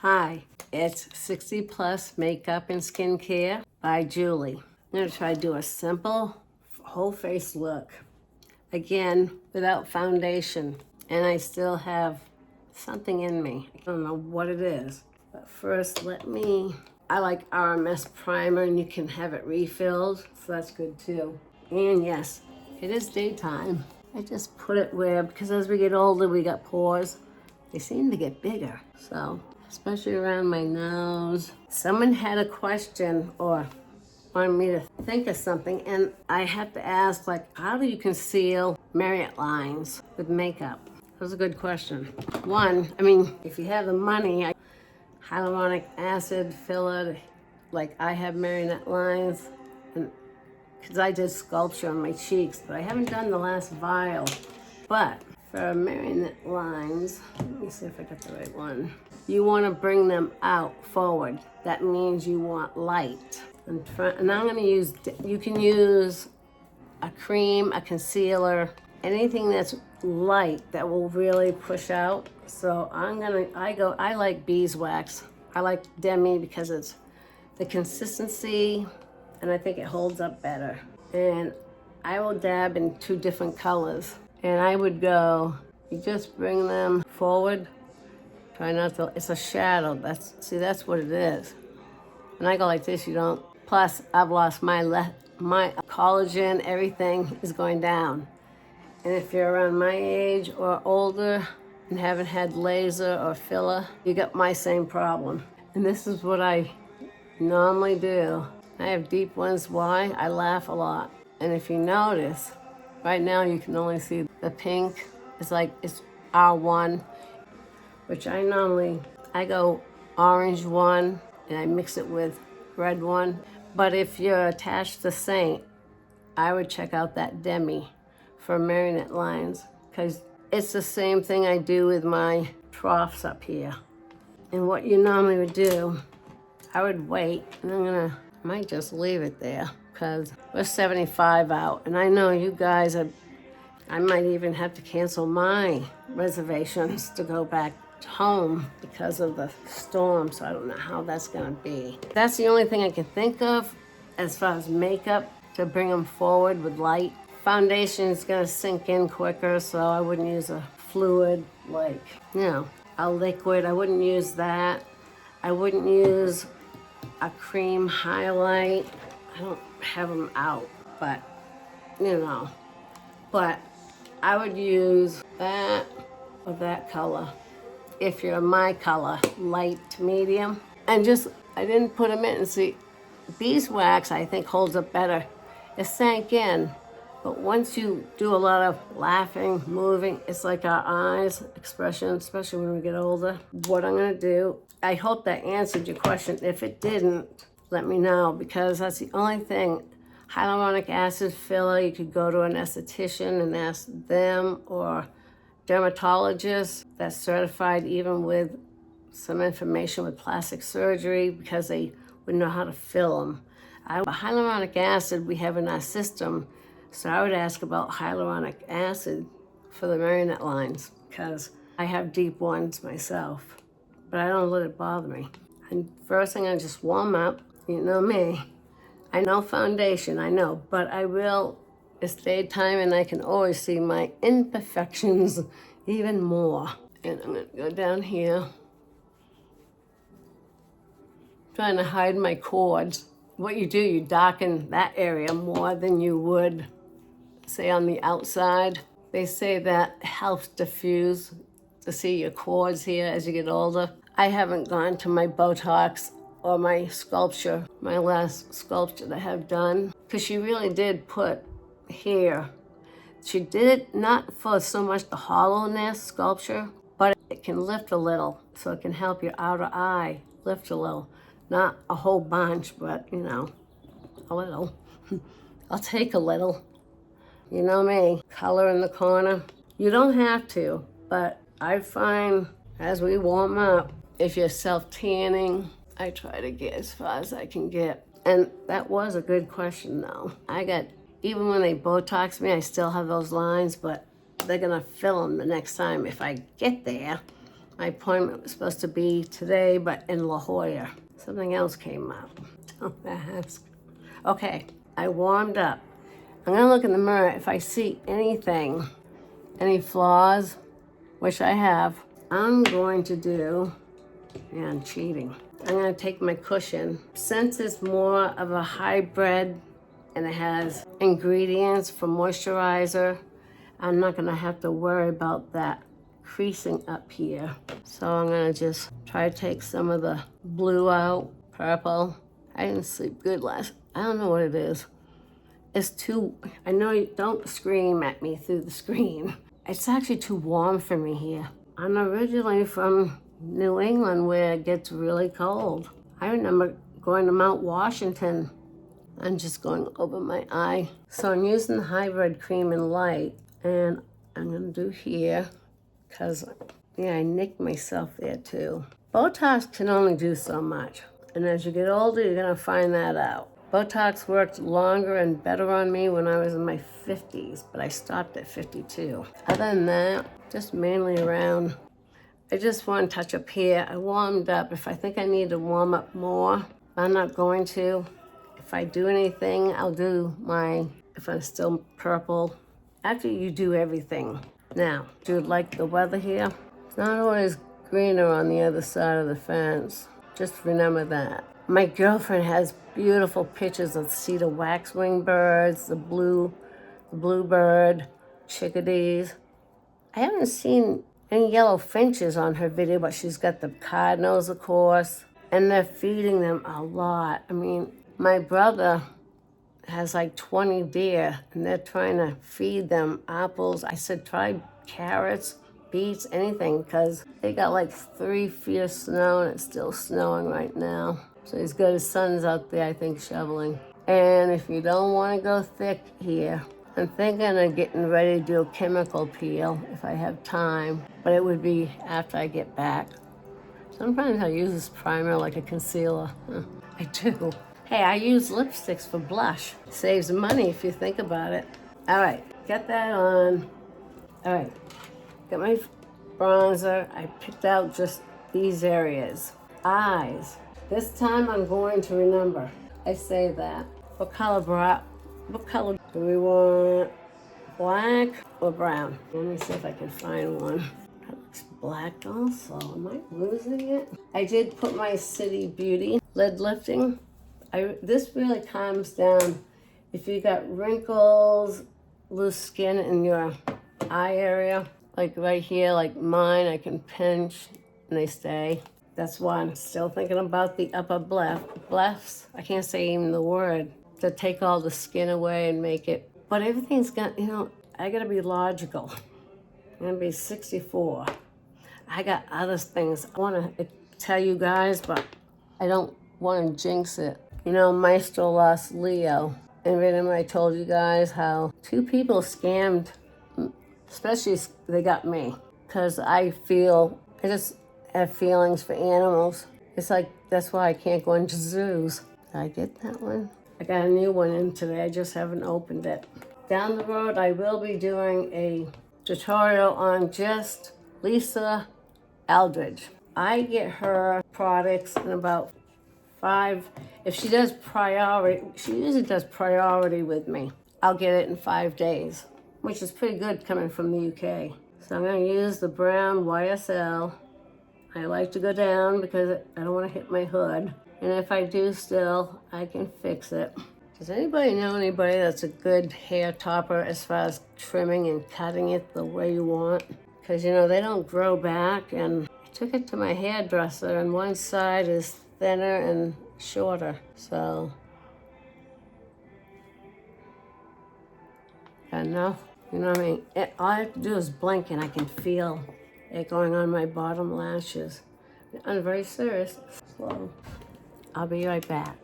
Hi, it's 60 Plus Makeup and Skincare by Julie. I'm gonna try to do a simple whole face look. Again, without foundation. And I still have something in me. I don't know what it is. But first, I like RMS primer and you can have it refilled, so that's good too. And yes, it is daytime. I just put it where, because as we get older, we got pores. They seem to get bigger, so especially around my nose. Someone had a question or wanted me to think of something, and I have to ask, like, how do you conceal Marionette lines with makeup? That was a good question. One, I mean, if you have the money, hyaluronic acid filler, like I have Marionette lines, and because I did sculpture on my cheeks, but I haven't done the last vial. But for Marionette lines, let me see if I got the right one. You want to bring them out forward. That means you want light. And I'm going to use, you can use a cream, a concealer, anything that's light that will really push out. So I like beeswax. I like Demi because it's the consistency and I think it holds up better. And I will dab in 2 different colors. And I would go, you just bring them forward. Try not to, it's a shadow. That's what it is. When I go like this, you don't. Plus, I've lost my collagen, everything is going down. And if you're around my age or older and haven't had laser or filler, you got my same problem. And this is what I normally do. I have deep ones. Why? I laugh a lot. And if you notice, right now you can only see the pink. It's R1, which I go orange 1 and I mix it with red 1. But if you're attached to Saint, I would check out that Demi for Marionette lines because it's the same thing I do with my troughs up here. And what you normally would do, I would wait, and I might just leave it there because we're 75 out. And I know you guys I might even have to cancel my reservations to go back home because of the storm, so I don't know how that's gonna be. That's the only thing I can think of as far as makeup to bring them forward with light. Foundation is gonna sink in quicker, so I wouldn't use a fluid like, a liquid. I wouldn't use that. I wouldn't use a cream highlight. I don't have them out, but But I would use that or that color. If you're my color, light to medium. And I didn't put them in. See, beeswax I think holds up better. It sank in, but once you do a lot of laughing, moving, it's like our eyes expression, especially when we get older. What I'm gonna do, I hope that answered your question. If it didn't, let me know because that's the only thing. Hyaluronic acid filler, you could go to an esthetician and ask them or dermatologist that's certified even with some information with plastic surgery because they would know how to fill them. Hyaluronic acid we have in our system, so I would ask about hyaluronic acid for the Marionette lines because I have deep ones myself, but I don't let it bother me. And first thing, I just warm up. You know me. I know foundation, I know, but it's daytime and I can always see my imperfections even more. And I'm gonna go down here. Trying to hide my cords. What you do, you darken that area more than you would, say, on the outside. They say that helps diffuse to see your cords here as you get older. I haven't gone to my Botox or my sculpture, my last sculpture that I have done, because she really did put here. She did it not for so much the hollowness sculpture, but it can lift a little, so it can help your outer eye lift a little. Not a whole bunch, but a little. I'll take a little. You know me, color in the corner. You don't have to, but I find as we warm up, if you're self-tanning, I try to get as far as I can get. And that was a good question though. Even when they Botox me, I still have those lines, but they're gonna fill them the next time if I get there. My appointment was supposed to be today, but in La Jolla. Something else came up. Don't ask. Okay, I warmed up. I'm gonna look in the mirror. If I see anything, any flaws, which I have, I'm going to do, yeah, I'm cheating. I'm gonna take my cushion. Since it's more of a hybrid and it has ingredients for moisturizer, I'm not gonna have to worry about that creasing up here. So I'm gonna just try to take some of the blue out, purple. I didn't sleep good I don't know what it is. It's too, I know you don't scream at me through the screen. It's actually too warm for me here. I'm originally from New England where it gets really cold. I remember going to Mount Washington. I'm just going over my eye. So I'm using the hybrid cream and light, and I'm gonna do here, because, yeah, I nicked myself there too. Botox can only do so much. And as you get older, you're gonna find that out. Botox worked longer and better on me when I was in my 50s, but I stopped at 52. Other than that, just mainly around, I just want to touch up here. I warmed up. If I think I need to warm up more, I'm not going to. If I do anything, I'll do if I'm still purple. After you do everything. Now, do you like the weather here? It's not always greener on the other side of the fence. Just remember that. My girlfriend has beautiful pictures of cedar waxwing birds, the bluebird, chickadees. I haven't seen any yellow finches on her video, but she's got the cardinals, of course, and they're feeding them a lot. I mean, my brother has like 20 deer, and they're trying to feed them apples. I said, try carrots, beets, anything, because they got like 3 feet of snow, and it's still snowing right now. So he's got his sons out there, I think, shoveling. And if you don't want to go thick here, I'm thinking of getting ready to do a chemical peel if I have time, but it would be after I get back. Sometimes I use this primer like a concealer. I do. Hey, I use lipsticks for blush. Saves money if you think about it. All right, get that on. All right, got my bronzer. I picked out just these areas. Eyes. This time I'm going to remember. I say that. What color do we want? Black or brown? Let me see if I can find one. That looks black also. Am I losing it? I did put my City Beauty lid lifting. This really calms down if you got wrinkles, loose skin in your eye area, like right here, like mine. I can pinch and they stay. That's why I'm still thinking about the upper blephs. I can't say even the word, to take all the skin away and make it. But everything's got, I gotta be logical. I'm gonna be 64. I got other things I wanna tell you guys, but I don't wanna jinx it. Maestro lost Leo. And remember I told you guys how 2 people scammed, especially they got me. Because I just have feelings for animals. It's like, that's why I can't go into zoos. Did I get that one? I got a new one in today, I just haven't opened it. Down the road, I will be doing a tutorial on just Lisa Aldridge. I get her products in about 5, if she does priority, she usually does priority with me. I'll get it in 5 days, which is pretty good coming from the UK. So I'm gonna use the brown YSL. I like to go down because I don't want to hit my hood. And if I do still, I can fix it. Does anybody know anybody that's a good hair topper as far as trimming and cutting it the way you want? Because, they don't grow back. And I took it to my hairdresser, and one side is thinner and shorter. So, enough. You know what I mean? All I have to do is blink, and I can feel it going on my bottom lashes. I'm very serious. So I'll be right back.